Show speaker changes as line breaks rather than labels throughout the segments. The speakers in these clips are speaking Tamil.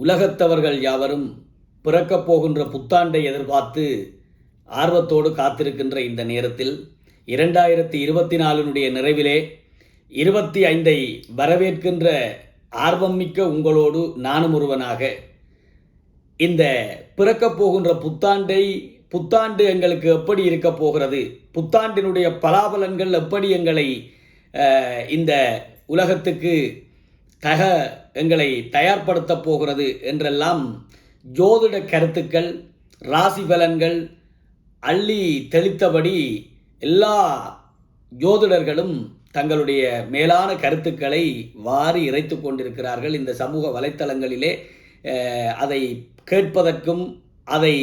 உலகத்தவர்கள் யாவரும் பிறக்கப் போகின்ற புத்தாண்டை எதிர்பார்த்து ஆர்வத்தோடு காத்திருக்கின்ற இந்த நேரத்தில் 2024 நிறைவிலே 25ஐ வரவேற்கின்ற ஆர்வம் மிக்க உங்களோடு நானும் ஒருவனாக இந்த பிறக்கப் போகின்ற புத்தாண்டு எங்களுக்கு எப்படி இருக்க போகிறது, புத்தாண்டினுடைய பலாபலன்கள் எப்படி எங்களை இந்த உலகத்துக்கு எங்களை தயார்படுத்த போகிறது என்றெல்லாம் ஜோதிட கருத்துக்கள், ராசி பலன்கள் அள்ளி தெளித்தபடி எல்லா ஜோதிடர்களும் தங்களுடைய மேலான கருத்துக்களை வாரி இறைத்து கொண்டிருக்கிறார்கள். இந்த சமூக வலைத்தளங்களிலே அதை கேட்பதற்கும் அதை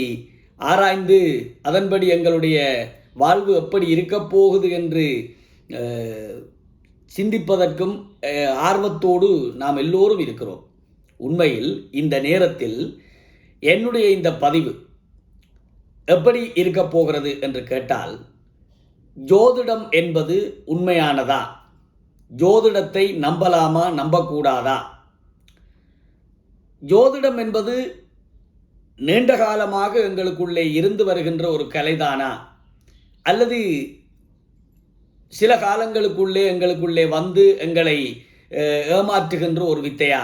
ஆராய்ந்து அதன்படி எங்களுடைய வாழ்வு எப்படி இருக்கப் போகுது என்று சிந்திப்பதற்கும் ஆர்வத்தோடு நாம் எல்லோரும் இருக்கிறோம். உண்மையில் இந்த நேரத்தில் என்னுடைய இந்த பதிவு எப்படி இருக்கப் போகிறது என்று கேட்டால், ஜோதிடம் என்பது உண்மையானதா? ஜோதிடத்தை நம்பலாமா, நம்பக்கூடாதா? ஜோதிடம் என்பது நீண்ட காலமாக எங்களுக்குள்ளே இருந்து வருகின்ற ஒரு கலைதானா, அல்லது சில காலங்களுக்குள்ளே எங்களுக்குள்ளே வந்து எங்களை ஏமாற்றுகின்ற ஒரு வித்தையா?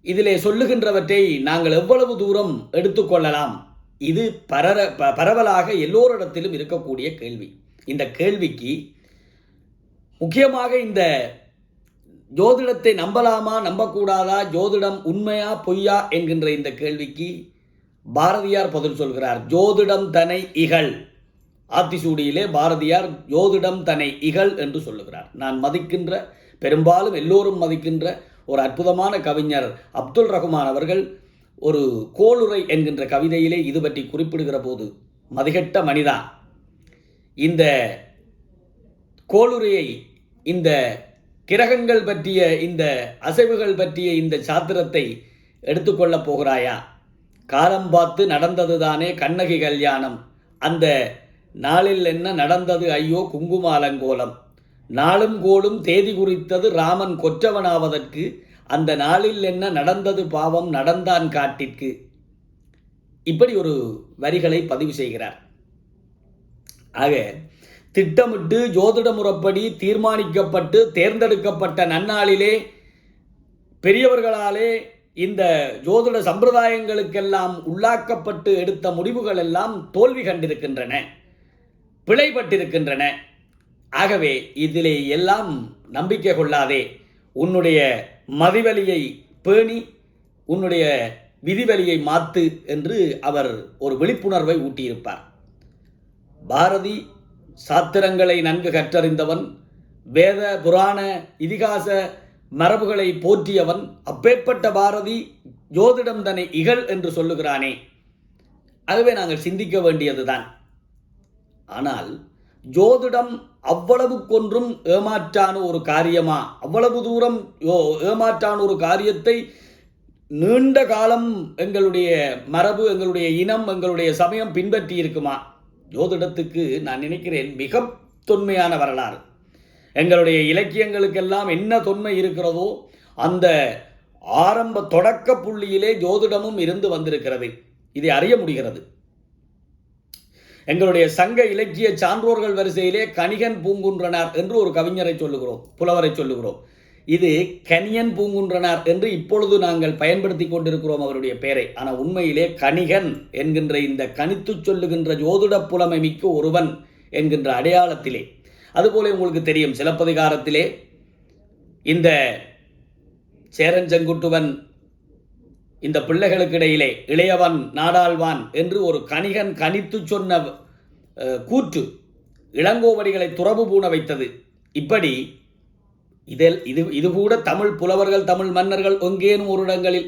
இதிலே சொல்லுகின்றவற்றை நாங்கள் எவ்வளவு தூரம் எடுத்துக்கொள்ளலாம்? இது பரவலாக எல்லோரிடத்திலும் இருக்கக்கூடிய கேள்வி. இந்த கேள்விக்கு முக்கியமாக இந்த ஜோதிடத்தை நம்பலாமா, நம்பக்கூடாதா, ஜோதிடம் உண்மையா பொய்யா என்கின்ற இந்த கேள்விக்கு பாரதியார் பதில் சொல்கிறார். ஜோதிடம் தனை இகழ். ஆத்திசூடியிலே பாரதியார் ஜோதிடம் தனை இகழ் என்று சொல்லுகிறார். நான் மதிக்கின்ற, பெரும்பாலும் எல்லோரும் மதிக்கின்ற ஒரு அற்புதமான கவிஞர் அப்துல் ரஹ்மான் அவர்கள் ஒரு கோளுரை என்கின்ற கவிதையிலே இது பற்றி குறிப்பிடுகிற போது, மதிகட்ட மனிதா, இந்த கோளுரையை, இந்த கிரகங்கள் பற்றிய, இந்த அசைவுகள் பற்றிய இந்த சாத்திரத்தை எடுத்துக்கொள்ளப் போகிறாயா? காலம் பார்த்து நடந்தது தானே கண்ணகி கல்யாணம், அந்த நாளில் என்ன நடந்தது ஐயோ குங்கும அலங்கோலம், நாளும் கோளும் தேதி குறித்தது ராமன் கொற்றவனாவதற்கு, அந்த நாளில் என்ன நடந்தது பாவம் நடந்தான் காட்டிற்கு. இப்படி ஒரு வரிகளை பதிவு செய்கிறார். ஆக திட்டமிட்டு ஜோதிட முறைப்படி தீர்மானிக்கப்பட்டு தேர்ந்தெடுக்கப்பட்ட நன்னாளிலே பெரியவர்களாலே இந்த ஜோதிட சம்பிரதாயங்களுக்கெல்லாம் உள்ளாக்கப்பட்டு எடுத்த முடிவுகள் எல்லாம் தோல்வி கண்டிருக்கின்றன, பிழைப்பட்டிருக்கின்றன. ஆகவே இதிலே எல்லாம் நம்பிக்கை கொள்ளாதே, உன்னுடைய மதிவலியை பேணி உன்னுடைய விதிவலியை மாத்து என்று அவர் ஒரு விழிப்புணர்வை ஊட்டியிருப்பார். பாரதி சாத்திரங்களை நன்கு கற்றறிந்தவன், வேத புராண இதிகாச மரபுகளை போற்றியவன். அப்பேற்பட்ட பாரதி ஜோதிடம் தன்னை இகழ் என்று சொல்லுகிறானே, ஆகவே நாங்கள் சிந்திக்க வேண்டியதுதான். ஆனால் ஜோதிடம் அவ்வளவு கொன்றும் ஏமாற்றான ஒரு காரியமா? அவ்வளவு தூரம் ஏமாற்றான ஒரு காரியத்தை நீண்ட காலம் எங்களுடைய மரபு, எங்களுடைய இனம், எங்களுடைய சமயம் பின்பற்றி இருக்குமா? ஜோதிடத்துக்கு நான் நினைக்கிறேன் மிக தொன்மையான வரலாறு. எங்களுடைய இலக்கியங்களுக்கெல்லாம் என்ன தொன்மை இருக்கிறதோ அந்த ஆரம்ப தொடக்க புள்ளியிலே ஜோதிடமும் இருந்து வந்திருக்கிறது. இதை அறிய முடிகிறது. எங்களுடைய சங்க இலக்கிய சான்றோர்கள் வரிசையிலே கணிகன் பூங்குன்றனார் என்று ஒரு கவிஞரை சொல்லுகிறோம், புலவரை சொல்லுகிறோம். இது கணியன் பூங்குன்றனார் என்று இப்பொழுது நாங்கள் பயன்படுத்தி கொண்டிருக்கிறோம் அவருடைய பெயரை. ஆனால் உண்மையிலே கணிகன் என்கின்ற இந்த கணித்து சொல்லுகின்ற ஜோதிட புலமை மிக்க ஒருவன் என்கின்ற அடையாளத்திலே, அதுபோல உங்களுக்கு தெரியும் சிலப்பதிகாரத்திலே இந்த சேரன் செங்குட்டுவன் இந்த பிள்ளைகளுக்கு இடையிலே இளையவன் நாடாள்வான் என்று ஒரு கணிகன் கணித்து சொன்ன கூற்று இளங்கோவடிகளை துறவு பூண வைத்தது. இப்படி இது கூட தமிழ் புலவர்கள், தமிழ் மன்னர்கள் எங்கேனும் ஒரு இடங்களில்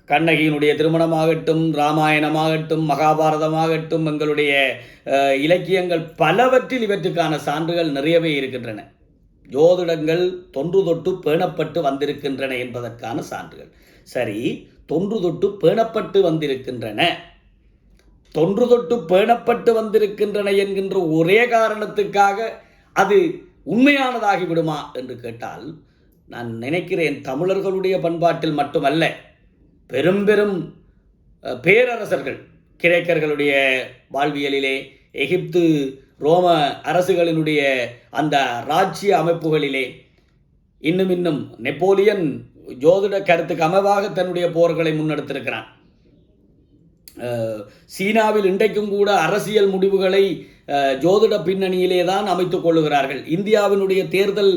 கண்ணகியினுடைய திருமணமாகட்டும், இராமாயணமாகட்டும், மகாபாரதமாகட்டும், எங்களுடைய இலக்கியங்கள் பலவற்றில் இவற்றுக்கான சான்றுகள் நிறையவே இருக்கின்றன. ஜோதிடங்கள் தொன்று தொட்டு பேணப்பட்டு வந்திருக்கின்றன என்பதற்கான சான்றுகள். சரி, தொன்று தொட்டு பேணப்பட்டு வந்திருக்கின்றன, தொன்று தொட்டு பேணப்பட்டு வந்திருக்கின்றன என்கின்ற ஒரே காரணத்துக்காக அது உண்மையானதாகி விடுமா என்று கேட்டால், நான் நினைக்கிறேன் தமிழர்களுடைய பண்பாட்டில் மட்டுமல்ல, பெரும் பெரும் பேரரசர்கள் கிரேக்கர்களுடைய வாழ்வியலிலே, எகிப்து ரோம அரசுகளினுடைய அந்த ராஜ்ய அமைப்புகளிலே, இன்னும் நெப்போலியன் ஜோதிட கருத்துக்கு அமைவாக தன்னுடைய போர்களை முன்னெடுத்திருக்கிறான். சீனாவில் இன்றைக்கும் கூட அரசியல் முடிவுகளை ஜோதிட பின்னணியிலே தான் அமைத்துக் கொள்ளுகிறார்கள். இந்தியாவினுடைய தேர்தல்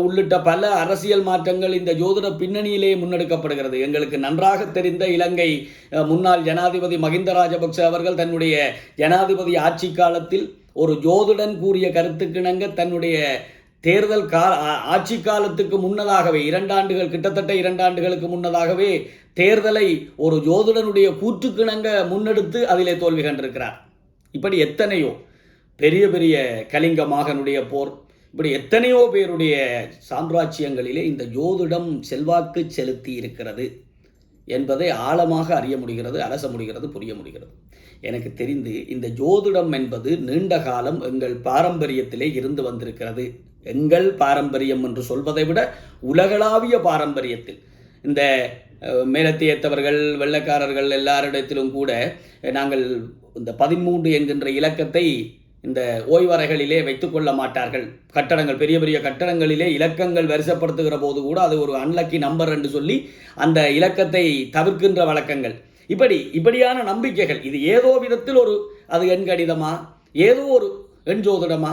உள்ளிட்ட பல அரசியல் மாற்றங்கள் இந்த ஜோதிட பின்னணியிலே முன்னெடுக்கப்படுகிறது. எங்களுக்கு நன்றாக தெரிந்த இலங்கை முன்னாள் ஜனாதிபதி மஹிந்த ராஜபக்ச அவர்கள் தன்னுடைய ஜனாதிபதி ஆட்சி காலத்தில் ஒரு ஜோதிடன் கூறிய கருத்துக்கிணங்க தன்னுடைய தேர்தல் ஆட்சி காலத்துக்கு முன்னதாகவே கிட்டத்தட்ட 2 ஆண்டுகளுக்கு முன்னதாகவே தேர்தலை ஒரு ஜோதிடனுடைய கூற்றுக்கிணங்க முன்னெடுத்து அதிலே தோல்வி கண்டிருக்கிறார். இப்படி எத்தனையோ பெரிய பெரிய கலிங்க மாகனுடைய போர், இப்படி எத்தனையோ பேருடைய சாம்ராஜ்யங்களிலே இந்த ஜோதிடம் செல்வாக்கு செலுத்தி இருக்கிறது என்பதை ஆழமாக அறிய முடிகிறது, அலச முடிகிறது, புரிய முடிகிறது. எனக்கு தெரிந்து இந்த ஜோதிடம் என்பது நீண்ட காலம் எங்கள் பாரம்பரியத்திலே இருந்து வந்திருக்கிறது. எங்கள் பாரம்பரியம் என்று சொல்வதை விட உலகளாவிய பாரம்பரியத்தில் இந்த மேலத்தியத்தவர்கள் வெள்ளைக்காரர்கள் எல்லாரிடத்திலும் கூட நாங்கள் இந்த 13 என்கின்ற இலக்கத்தை இந்த ஓய்வறைகளிலே வைத்துக்கொள்ள மாட்டார்கள். கட்டடங்கள், பெரிய பெரிய கட்டடங்களிலே இலக்கங்கள் வரிசைப்படுத்துகிற போது கூட அது ஒரு அன்லக்கி நம்பர் என்று சொல்லி அந்த இலக்கத்தை தவிர்க்கின்ற வழக்கங்கள், இப்படியான நம்பிக்கைகள். இது ஏதோ விதத்தில் அது எண் கணிதமா, ஏதோ ஒரு எண் ஜோதிடமா,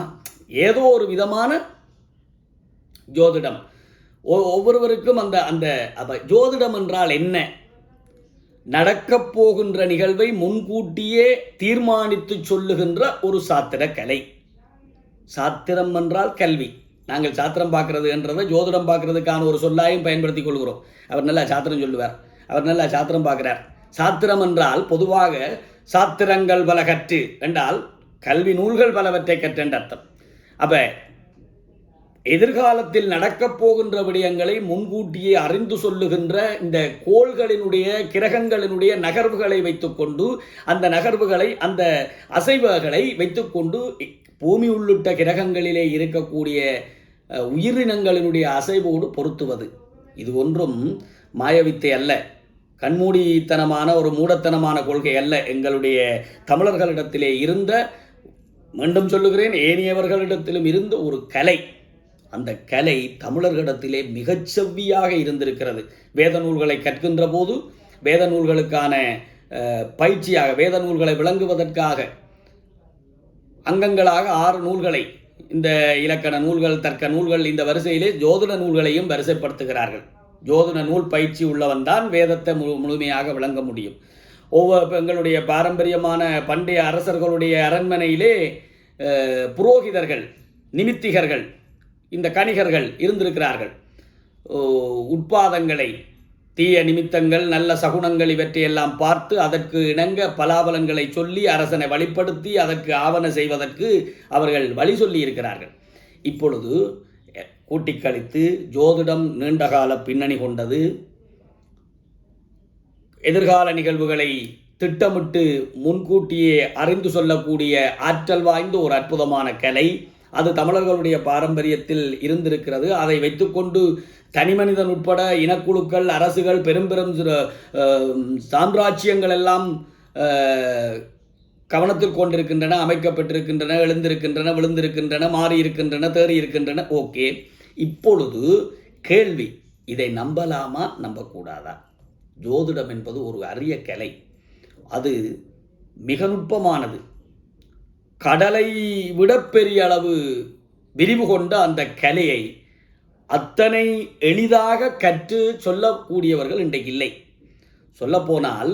ஏதோ ஒரு விதமான ஜோதிடம். ஒவ்வொருவருக்கும் அந்த ஜோதிடம் என்றால் என்ன? நடக்கப் போகின்ற நிகழ்வை முன்கூட்டியே தீர்மானித்து சொல்லுகின்ற ஒரு சாத்திர கலை. சாத்திரம் என்றால் கல்வி. நாங்கள் சாத்திரம் பார்க்கறது என்றதை ஜோதிடம் பார்க்கறதுக்கான ஒரு சொல்லாயும் பயன்படுத்திக் கொள்கிறோம். அவர் நல்லா சாத்திரம் சொல்லுவார், அவர் நல்லா சாத்திரம் பார்க்கிறார். சாத்திரம் என்றால் பொதுவாக சாத்திரங்கள் பல கற்று என்றால் கல்வி நூல்கள் பலவற்றை கற்றென்ற அர்த்தம். அப்ப எதிர்காலத்தில் நடக்கப் போகின்ற விடயங்களை முன்கூட்டியே அறிந்து சொல்லுகின்ற இந்த கோள்களினுடைய கிரகங்களினுடைய நகர்வுகளை வைத்துக்கொண்டு, அந்த நகர்வுகளை அந்த அசைவுகளை வைத்துக்கொண்டு பூமி உள்ளிட்ட கிரகங்களிலே இருக்கக்கூடிய உயிரினங்களினுடைய அசைவோடு பொருத்துவது. இது ஒன்றும் மாயவித்தை அல்ல, கண்மூடித்தனமான ஒரு மூடத்தனமான கொள்கை அல்ல. எங்களுடைய தமிழர்களிடத்திலே இருந்த, மீண்டும் சொல்லுகிறேன், ஏனையவர்களிடத்திலும் இருந்த ஒரு கலை. அந்த கலை தமிழர்களிடத்திலே மிகச் செவ்வியாக இருந்திருக்கிறது. வேத நூல்களை கற்கின்ற போது வேத நூல்களுக்கான பயிற்சியாக, வேத நூல்களை விளங்குவதற்காக அங்கங்களாக 6 நூல்களை, இந்த இலக்கண நூல்கள், தர்க்க நூல்கள், இந்த வரிசையிலே ஜோதிட நூல்களையும் வரிசைப்படுத்துகிறார்கள். ஜோதிட நூல் பயிற்சி உள்ளவன் தான் வேதத்தை முழுமையாக விளங்க முடியும். எங்களுடைய பாரம்பரியமான பண்டைய அரசர்களுடைய அரண்மனையிலே புரோகிதர்கள், நிமித்திகர்கள், இந்த கணிகர்கள் இருந்திருக்கிறார்கள். உட்பாதங்களை, தீய நிமித்தங்கள், நல்ல சகுனங்கள் இவற்றையெல்லாம் பார்த்து அதற்கு இணங்க பலாபலன்களை சொல்லி அரசனை வழிப்படுத்தி அதற்கு ஆவண செய்வதற்கு அவர்கள் வழி சொல்லி இருக்கிறார்கள். இப்பொழுது கூட்டிக்கழித்து ஜோதிடம் நீண்டகால பின்னணி கொண்டது. எதிர்கால நிகழ்வுகளை திட்டமிட்டு முன்கூட்டியே அறிந்து சொல்லக்கூடிய ஆற்றல் வாய்ந்த ஒரு அற்புதமான கலை. அது தமிழர்களுடைய பாரம்பரியத்தில் இருந்திருக்கிறது. அதை வைத்துக்கொண்டு தனிமனிதன் உட்பட இனக்குழுக்கள், அரசுகள், பெரும் பெரும் சாம்ராஜ்யங்கள் எல்லாம் கவனத்தில் கொண்டிருக்கின்றன, அமைக்கப்பட்டிருக்கின்றன, எழுந்திருக்கின்றன, விழுந்திருக்கின்றன, மாறி இருக்கின்றன, தேறி இருக்கின்றன. ஓகே, இப்பொழுது கேள்வி, இதை நம்பலாமா நம்பக்கூடாதா? ஜோதிடம் என்பது ஒரு அரிய கலை. அது மிக நுட்பமானது. கடலை விட பெரிய அளவு விரிவு கொண்ட அந்த கலையை அத்தனை எளிதாக கற்று சொல்லக்கூடியவர்கள் இன்றைக்கு இல்லை. சொல்லப்போனால்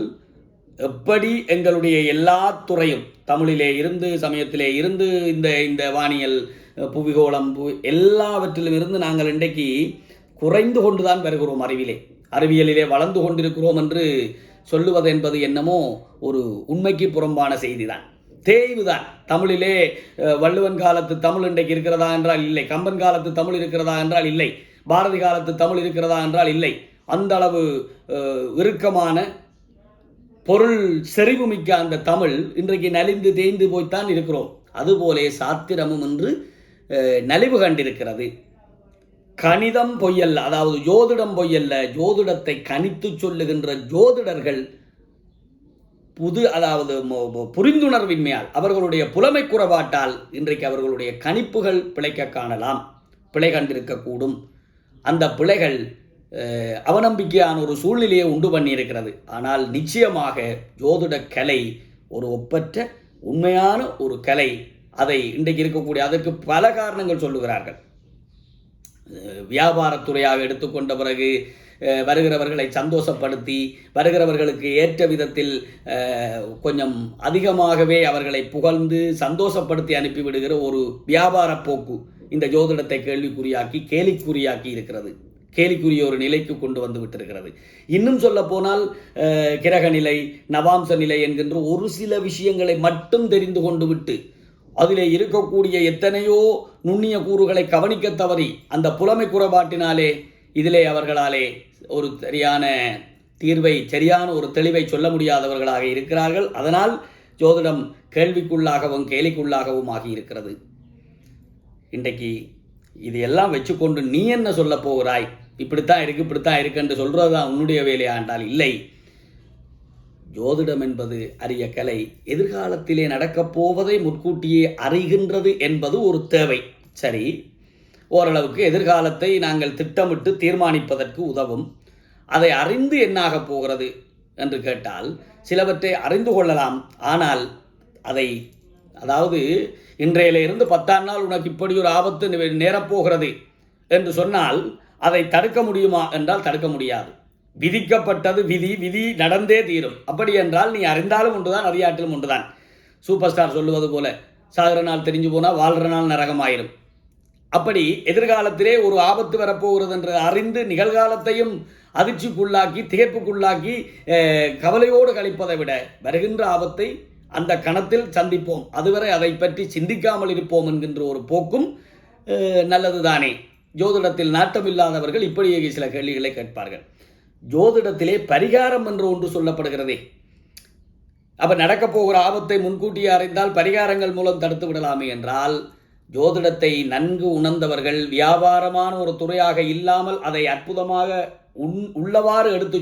எப்படி எங்களுடைய எல்லா துறையும், தமிழிலே இருந்து, சமயத்திலே இருந்து, இந்த வானியல், புவிகோளம், எல்லாவற்றிலும் இருந்து நாங்கள் இன்றைக்கு குறைந்து கொண்டுதான் வருகிறோம். அறிவியலிலே வளர்ந்து கொண்டிருக்கிறோம் என்று சொல்லுவது என்பது என்னமோ ஒரு உண்மைக்கு புறம்பான செய்திதான், தேய்வுதான். தமிழிலே வள்ளுவன் காலத்து தமிழ் இன்றைக்கு இருக்கிறதா என்றால் இல்லை, கம்பன் காலத்து தமிழ் இருக்கிறதா என்றால் இல்லை, பாரதி காலத்து தமிழ் இருக்கிறதா என்றால் இல்லை. அந்த அளவு இறுக்கமான பொருள் செறிவு மிக்க அந்த தமிழ் இன்றைக்கு நலிந்து தேய்ந்து போய்த்தான் இருக்கிறோம். அதுபோலே சாத்திரமும் என்று நலிவு கண்டிருக்கிறது. கணிதம் பொய்யல்ல, அதாவது ஜோதிடம் பொய்யல்ல, ஜோதிடத்தை கணித்து சொல்லுகின்ற ஜோதிடர்கள் அதாவது புரிந்துணர்வின்மையால், அவர்களுடைய புலமை குறைபாட்டால் இன்றைக்கு அவர்களுடைய கணிப்புகள் பிழைக்க காணலாம், பிழை கண்டிருக்கக்கூடும். அந்த பிழைகள் அவநம்பிக்கையான ஒரு சூழ்நிலையை உண்டு பண்ணியிருக்கிறது. ஆனால் நிச்சயமாக ஜோதிட கலை ஒரு ஒப்பற்ற உண்மையான ஒரு கலை. அதை இன்றைக்கு இருக்கக்கூடிய அதற்கு பல காரணங்கள் சொல்லுகிறார்கள். வியாபாரத்துறையாக எடுத்துக்கொண்ட பிறகு வருகிறவர்களை சந்தோஷப்படுத்தி, வருகிறவர்களுக்கு ஏற்ற விதத்தில் கொஞ்சம் அதிகமாகவே அவர்களை புகழ்ந்து சந்தோஷப்படுத்தி அனுப்பிவிடுகிற ஒரு வியாபார போக்கு இந்த ஜோதிடத்தை கேள்விக்குறியாக்கி கேலிக்குறியாக்கி இருக்கிறது. கேலிக்குரிய ஒரு நிலைக்கு கொண்டு வந்து விட்டிருக்கிறது. இன்னும் சொல்ல போனால் கிரக நிலை, நவாம்ச நிலை என்கின்ற ஒரு சில விஷயங்களை மட்டும் தெரிந்து கொண்டு விட்டு அதிலே இருக்கக்கூடிய எத்தனையோ நுண்ணிய கூறுகளை கவனிக்க தவறி அந்த புலமை குறைபாட்டினாலே இதிலே அவர்களாலே ஒரு சரியான தீர்வை, சரியான ஒரு தெளிவை சொல்ல முடியாதவர்களாக இருக்கிறார்கள். அதனால் ஜோதிடம் கேள்விக்குள்ளாகவும் கேலிக்குள்ளாகவும் ஆகி இருக்கிறது. இன்றைக்கு இது எல்லாம் வச்சுக்கொண்டு நீ என்ன சொல்ல போகிறாய், இப்படித்தான் இருக்கு என்று சொல்றது தான் உன்னுடைய வேலையா என்றால் இல்லை. ஜோதிடம் என்பது அரிய கலை. எதிர்காலத்திலே நடக்கப் போவதை முன்கூட்டியே அறிகின்றது என்பது ஒரு தேவை. சரி, ஓரளவுக்கு எதிர்காலத்தை நாங்கள் திட்டமிட்டு தீர்மானிப்பதற்கு உதவும். அதை அறிந்து என்னாக போகிறது என்று கேட்டால் சிலவற்றை அறிந்து கொள்ளலாம். ஆனால் அதை, அதாவது இன்றையிலிருந்து 10 நாள் உனக்கு இப்படி ஒரு ஆபத்து நேரப்போகிறது என்று சொன்னால் அதை தடுக்க முடியுமா என்றால் தடுக்க முடியாது. விதிக்கப்பட்டது விதி, விதி நடந்தே தீரும். அப்படி என்றால் நீ அறிந்தாலும் ஒன்றுதான், அறியாட்டிலும் ஒன்றுதான். சூப்பர் ஸ்டார் சொல்லுவது போல, சாகிற நாள் தெரிஞ்சு போனால் வாழ்கிற நாள் நரகமாயிரும். அப்படி எதிர்காலத்திலே ஒரு ஆபத்து வரப்போகிறது என்று அறிந்து நிகழ்காலத்தையும் அதிர்ச்சிக்குள்ளாக்கி திகைப்புக்குள்ளாக்கி கவலையோடு கழிப்பதை விட வருகின்ற ஆபத்தை அந்த கணத்தில் சந்திப்போம், அதுவரை அதை பற்றி சிந்திக்காமல் இருப்போம் என்கின்ற ஒரு போக்கும் நல்லது தானே. ஜோதிடத்தில் நாட்டமில்லாதவர்கள் இப்படி சில கேள்விகளை கேட்பார்கள். ஜோதிடத்திலே பரிகாரம் என்று ஒன்று சொல்லப்படுகிறதே, அப்ப நடக்க போகிற ஆபத்தை முன்கூட்டியே அறிந்தால் பரிகாரங்கள் மூலம் தடுத்து விடலாமே என்றால், ஜோதிடத்தை நன்கு உணர்ந்தவர்கள், வியாபாரமான ஒரு துறையாக இல்லாமல் அதை அற்புதமாக உள்ளவாறு எடுத்து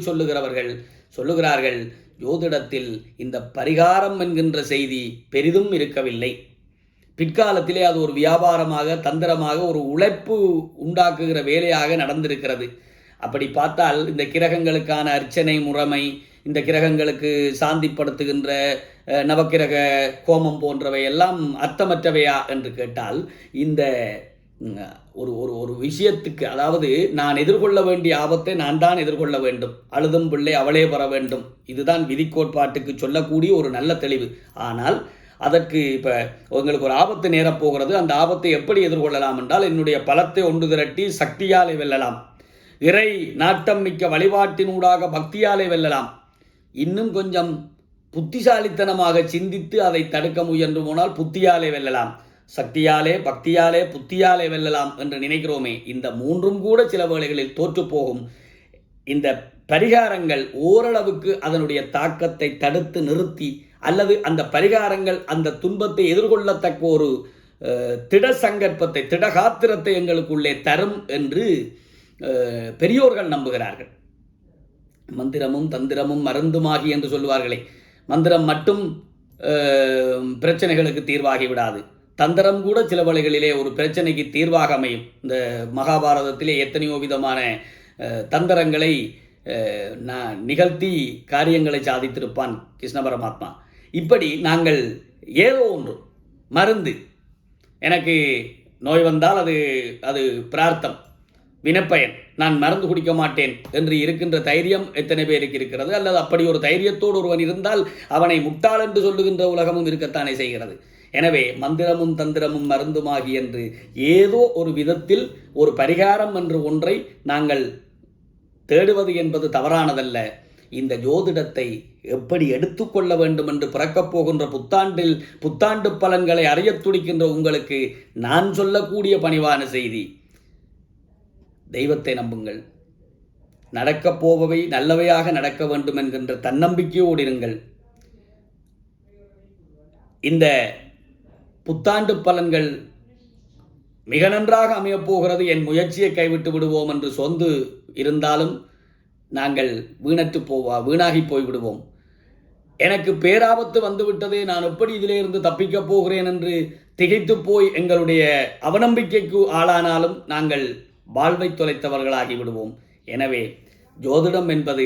சொல்லுகிறார்கள், ஜோதிடத்தில் இந்த பரிகாரம் என்கின்ற செய்தி பெரிதும் இருக்கவில்லை. பிற்காலத்திலே அது ஒரு வியாபாரமாக, தந்திரமாக, ஒரு உழைப்பு உண்டாக்குகிற வேலையாக நடந்திருக்கிறது. அப்படி பார்த்தால் இந்த கிரகங்களுக்கான அர்ச்சனை முறைமை, இந்த கிரகங்களுக்கு சாந்திப்படுத்துகின்ற நவக்கிரக கோமம் போன்றவை எல்லாம் அர்த்தமற்றவையா என்று கேட்டால், இந்த ஒரு விஷயத்துக்கு, அதாவது நான் எதிர்கொள்ள வேண்டிய ஆபத்தை நான் தான் எதிர்கொள்ள வேண்டும், அழுதும் பிள்ளை அவளே பெற வேண்டும், இதுதான் விதி கோட்பாட்டுக்கு சொல்லக்கூடிய ஒரு நல்ல தெளிவு. ஆனால் அதற்கு இப்போ உங்களுக்கு ஒரு ஆபத்து நேரப்போகிறது, அந்த ஆபத்தை எப்படி எதிர்கொள்ளலாம் என்றால், என்னுடைய பலத்தை ஒன்று திரட்டி சக்தியாலே வெல்லலாம், இறை நாட்டம் மிக்க வழிபாட்டினூடாக பக்தியாலே வெல்லலாம், இன்னும் கொஞ்சம் புத்திசாலித்தனமாக சிந்தித்து அதை தடுக்க முயன்று போனால் புத்தியாலே வெல்லலாம், சக்தியாலே, பக்தியாலே, புத்தியாலே வெல்லலாம் என்று நினைக்கிறோமே. இந்த மூன்றும் கூட சில வேளைகளில் தோற்று போகும். இந்த பரிகாரங்கள் ஓரளவுக்கு அதனுடைய தாக்கத்தை தடுத்து நிறுத்தி, அல்லது அந்த பரிகாரங்கள் அந்த துன்பத்தை எதிர்கொள்ளத்தக்க ஒரு திட சங்கற்பத்தை, திடகாத்திரத்தை எங்களுக்குள்ளே தரும் என்று பெரியோர்கள் நம்புகிறார்கள். மந்திரமும் தந்திரமும் மருந்துமாகி என்று சொல்லுவார்களே, மந்திரம் மட்டும் பிரச்சனைகளுக்கு தீர்வாகி விடாது, தந்திரம் கூட சில வேளைகளிலே ஒரு பிரச்சனைக்கு தீர்வாக அமையும். இந்த மகாபாரதத்திலே எத்தனையோ விதமான தந்திரங்களை நிகழ்த்தி காரியங்களை சாதித்திருப்பான் கிருஷ்ண பரமாத்மா. இப்படி நாங்கள் ஏதோ ஒன்று மருந்து, எனக்கு நோய் வந்தால் அது பிரார்த்தம், வினப்பயன், நான் மருந்து குடிக்க மாட்டேன் என்று இருக்கின்ற தைரியம் எத்தனை பேருக்கு இருக்கிறது? அல்லது அப்படி ஒரு தைரியத்தோடு ஒருவன் இருந்தால் அவனை முட்டாள் என்று சொல்லுகின்ற உலகமும் இருக்கத்தானே செய்கிறது. எனவே மந்திரமும் தந்திரமும் மருந்துமாகி என்று ஏதோ ஒரு விதத்தில் ஒரு பரிகாரம் என்று ஒன்றை நாங்கள் தேடுவது என்பது தவறானதல்ல. இந்த ஜோதிடத்தை எப்படி எடுத்துக்கொள்ள வேண்டும் என்று பிறக்கப் போகின்ற புத்தாண்டு பலன்களை அறியத் துடிக்கின்ற உங்களுக்கு நான் சொல்லக்கூடிய பணிவான செய்தி, தெய்வத்தை நம்புங்கள், நடக்கப் போபவை நல்லவையாக நடக்க வேண்டும் என்கின்ற தன்னம்பிக்கையோடு இருங்கள். இந்த புத்தாண்டு பலன்கள் மிக நன்றாக அமையப் போகிறது, என் முயற்சியை கைவிட்டு விடுவோம் என்று சொந்து இருந்தாலும் நாங்கள் வீணாகி போய்விடுவோம். எனக்கு பேராபத்து வந்துவிட்டதே, நான் எப்படி இதிலிருந்து தப்பிக்கப் போகிறேன் என்று திகைத்து போய் எங்களுடைய அவநம்பிக்கைக்கு ஆளானாலும் நாங்கள் வாழ்வை தொலைத்தவர்களாகி விடுவோம். எனவே ஜோதிடம் என்பது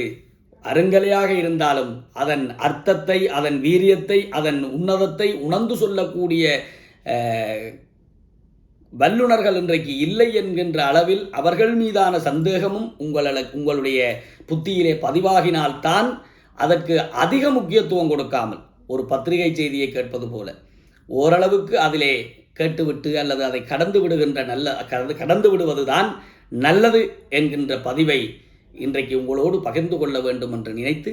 அருங்கலையாக இருந்தாலும் அதன் அர்த்தத்தை, அதன் வீரியத்தை, அதன் உன்னதத்தை உணர்ந்து சொல்லக்கூடிய வல்லுநர்கள் இன்றைக்கு இல்லை என்கின்ற அளவில் அவர்கள் மீதான சந்தேகமும் உங்களுடைய புத்தியிலே பதிவாகினால்தான் அதற்கு அதிக முக்கியத்துவம் கொடுக்காமல் ஒரு பத்திரிகை செய்தியை கேட்பது போல ஓரளவுக்கு அதிலே கேட்டுவிட்டு அல்லது அதை கடந்து விடுவதுதான் நல்லது என்கின்ற பதிவை இன்றைக்கு உங்களோடு பகிர்ந்து கொள்ள வேண்டும் என்று நினைத்து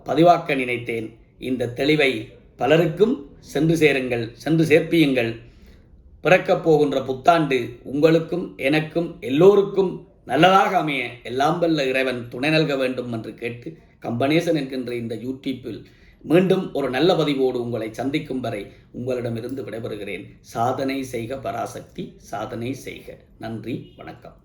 பதிவாக்க நினைத்தேன். இந்த தெளிவை பலருக்கும் சென்று சேர்ப்பியுங்கள். பிறக்கப் போகின்ற புத்தாண்டு உங்களுக்கும் எனக்கும் எல்லோருக்கும் நல்லதாக அமைய எல்லாம் வல்ல இறைவன் துணை நல்க வேண்டும் என்று கேட்டு கம்பனேசன் என்கின்ற இந்த யூடியூப்பில் மீண்டும் ஒரு நல்ல பதிவோடு உங்களை சந்திக்கும் வரை உங்களிடமிருந்து விடைபெறுகிறேன். சாதனை செய்க பராசக்தி, சாதனை செய்க. நன்றி, வணக்கம்.